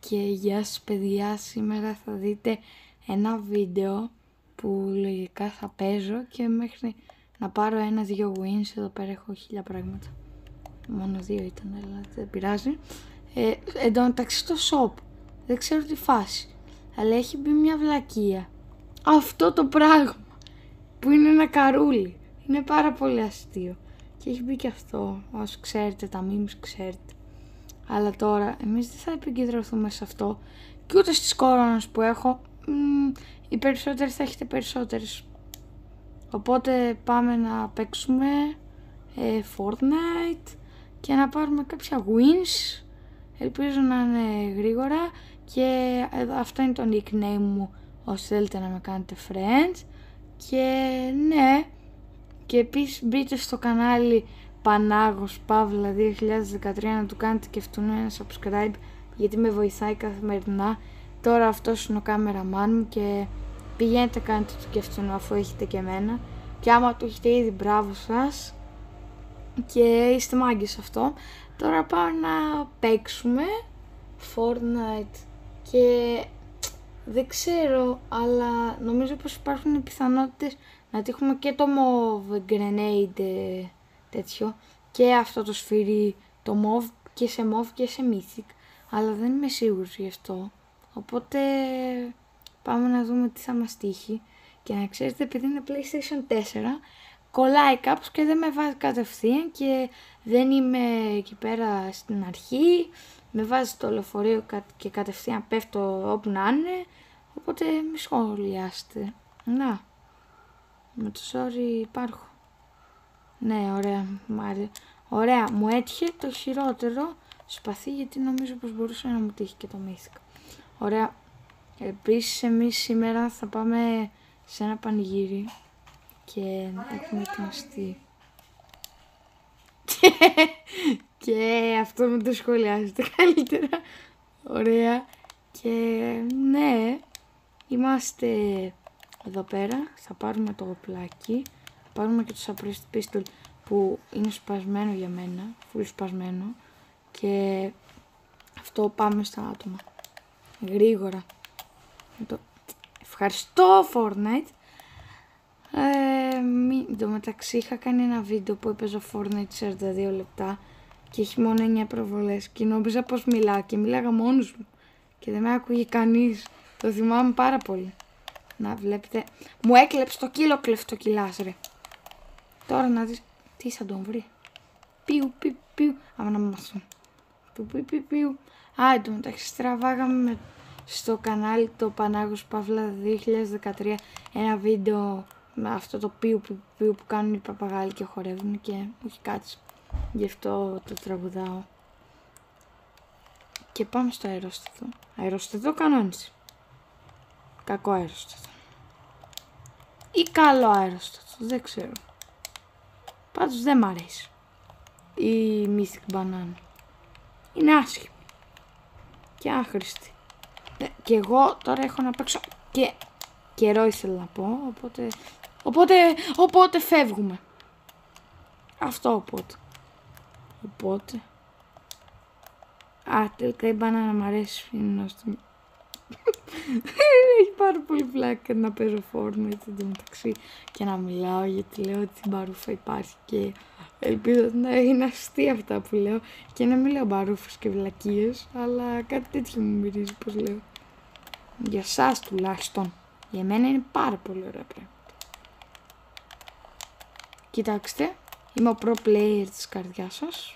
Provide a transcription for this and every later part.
Και γεια σας παιδιά, σήμερα θα δείτε ένα βίντεο που λογικά θα παίζω και μέχρι να πάρω 1-2 wins. Εδώ πέρα έχω 1000 πράγματα. Μόνο 2 ήταν, αλλά δεν πειράζει. Εν τω μεταξύ στο shop δεν ξέρω τι φάση, αλλά έχει μπει μια βλακεία. Αυτό το πράγμα που είναι ένα καρούλι είναι πάρα πολύ αστείο. Και έχει μπει και αυτό, όσο ξέρετε τα memes ξέρετε. Αλλά τώρα εμείς δεν θα επικεντρωθούμε σε αυτό και ούτε στις κορώνες που έχω. Οι περισσότεροι θα έχετε περισσότερες. Οπότε πάμε να παίξουμε Fortnite και να πάρουμε κάποια wins. Ελπίζω να είναι γρήγορα. Και αυτό είναι το nickname μου όσοι θέλετε να με κάνετε friends. Και ναι, και επίσης μπείτε στο κανάλι Πανάγος Παύλα 2013 να του κάνετε και αυτόν ένα subscribe, γιατί με βοηθάει καθημερινά. Τώρα αυτός είναι ο κάμεραμάν μου και πηγαίνετε κάντε του και αυτόν αφού έχετε και εμένα. Και άμα το έχετε ήδη, μπράβο σας και είστε μάγκες αυτό. Τώρα πάμε να παίξουμε Fortnite και δεν ξέρω, αλλά νομίζω πως υπάρχουν πιθανότητες να τύχουμε και το mauve grenade τέτοιο και αυτό το σφυρί, το mauve και σε mauve και σε mythic, αλλά δεν είμαι σίγουρος γι' αυτό. Οπότε πάμε να δούμε τι θα μας τύχει. Και να ξέρετε, επειδή είναι PlayStation 4 κολλάει κάπως και δεν με βάζει κατευθείαν και δεν είμαι εκεί πέρα στην αρχή. Με βάζει στο λεωφορείο και κατευθείαν πέφτω όπου να είναι. Οπότε μη σχολιάστε. Να, με το sorry υπάρχω. Ναι, ωραία, ωραία, μου έτυχε το χειρότερο σπαθί, γιατί νομίζω πως μπορούσε να μου τύχει και το mythic. Ωραία, επίσης εμείς σήμερα θα πάμε σε ένα πανηγύρι και έχουμε ετοιμαστεί. Και αυτό με το σχολιάζετε καλύτερα. Ωραία. Και ναι, είμαστε εδώ πέρα. Θα πάρουμε το οπλάκι. Θα πάρουμε και το suppressed pistol που είναι σπασμένο για μένα. Full σπασμένο. Και αυτό πάμε στα άτομα. Γρήγορα. Ευχαριστώ Fortnite. Εν τω μεταξύ είχα κάνει ένα βίντεο που έπαιζα Fortnite 42 λεπτά και έχει μόνο 9 προβολές και νόμιζα πως μιλάω και μίλαγα μόνος μου και δεν με άκουγε κανείς. Το θυμάμαι πάρα πολύ. Να βλέπετε, μου έκλεψε το κύλο κλεφτοκυλάς ρε. Τώρα να δεις τι θα τον βρει. Πιου πιου πιου. Άμα να μάθω. Πιου πιου πιου πιου. Εν τω μεταξύ στραβάγαμε στο κανάλι το Πανάγος Παύλα 2013 ένα βίντεο με αυτό το πιου πιου πιου που κάνουν οι παπαγάλοι και χορεύουν και μου έχει κάτσει. Γι' αυτό το τραγουδάω. Και πάμε στο αερόστατο. Αερόστατο κανόνισε. Κακό αερόστατο. Ή καλό αερόστατο. Δεν ξέρω. Πάντως δεν μ' αρέσει. Η mythic banana. Είναι άσχημη. Και άχρηστη. Και εγώ τώρα έχω να παίξω και καιρό ήθελα να πω. Οπότε φεύγουμε. Αυτό οπότε. Τελικά η μπανάνα μ' αρέσει. Είναι νόστιμη. Έχει πάρα πολύ πλάκα να παίζω Fortnite εντωμεταξύ και να μιλάω, γιατί λέω ότι μπαρούφα υπάρχει και ελπίζω να είναι αστεία αυτά που λέω και να μην λέω μπαρούφες και βλακίες, αλλά κάτι τέτοιο μου μυρίζει πως λέω. Για σας τουλάχιστον. Για μένα είναι πάρα πολύ ωραία πράγματα. Κοιτάξτε, είμαι ο pro player της καρδιάς σας.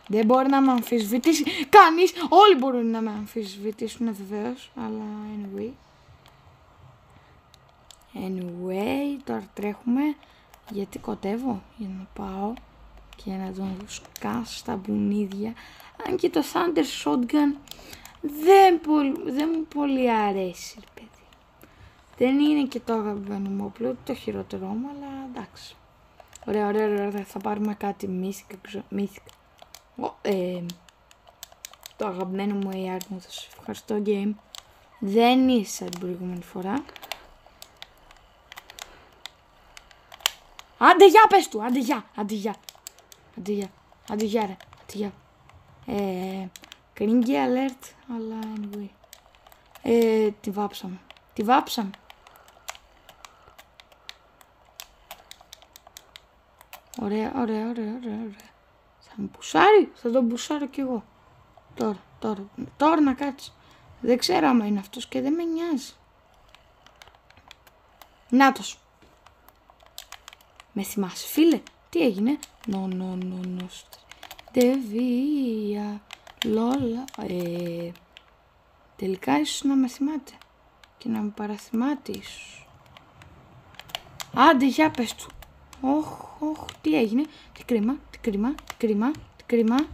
Δεν μπορεί να με αμφισβητήσει κανείς. Όλοι μπορούν να με αμφισβητήσουν βεβαίως. Αλλά anyway, τώρα τρέχουμε. Γιατί κοτεύω. Για να πάω και να τον σκάσω στα μπουνίδια. Αν και το Thunder Shotgun δεν μου πολύ αρέσει, παιδί. Δεν είναι και το αγαπημένο μου όπλο, το χειρότερό μου, αλλά εντάξει. Ωραία. Θα πάρουμε κάτι mythic. Το αγαπημένο μου AR μου, θα σας ευχαριστώ game. Δεν είσαι σαν την προηγούμενη φορά. Άντε γεια πες του, άντε γεια ρε. Cringy alert, αλλά anyway. Τη βάψαμε. Τη βάψαμε. Ωραία. Θα μου πουσάρει, θα τον πουσάρω κι εγώ. Τώρα να κάτσει. Δεν ξέρω άμα είναι αυτός και δεν με νοιάζει. Νάτος. Με θυμάσαι φίλε, τι έγινε? Δεβία, λόλα. Τελικά ίσως να με θυμάται και να με παραθυμάται ίσως. Άντε για πες του. Όχ, τι έγινε? Τι κρίμα.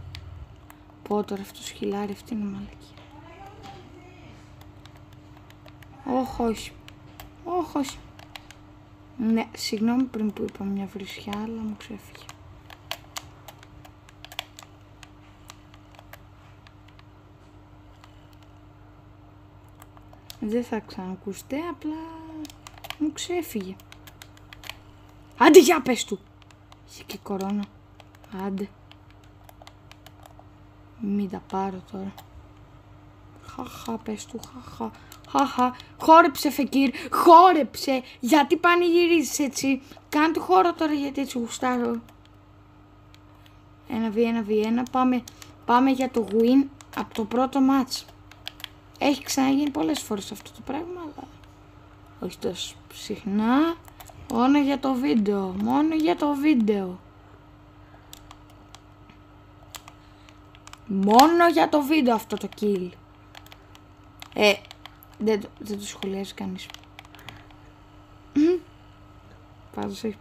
Πω τώρα αυτό σκυλάρι, αυτή είναι μαλακία. Όχι. Ναι, συγγνώμη πριν που είπα μια βρισιά, αλλά μου ξέφυγε. Δεν θα ξανακουστεί, απλά μου ξέφυγε. Άντε για πες του. Είχε και κορώνα. Άντε. Μην τα πάρω τώρα. Χαχα, πες του, χαχα. Χόρεψε Φεκίρ, χόρεψε. Γιατί πανηγυρίζεις έτσι? Κάνε του χώρο τώρα, γιατί έτσι γουστάρω. 1v1. Πάμε για το win από το πρώτο match. Έχει ξαναγίνει πολλές φορές αυτό το πράγμα, αλλά όχι τόσο συχνά. Μόνο για το βίντεο. Μόνο για το βίντεο αυτό το kill. Δεν το σχολιάζει κανείς. Πάντως έχει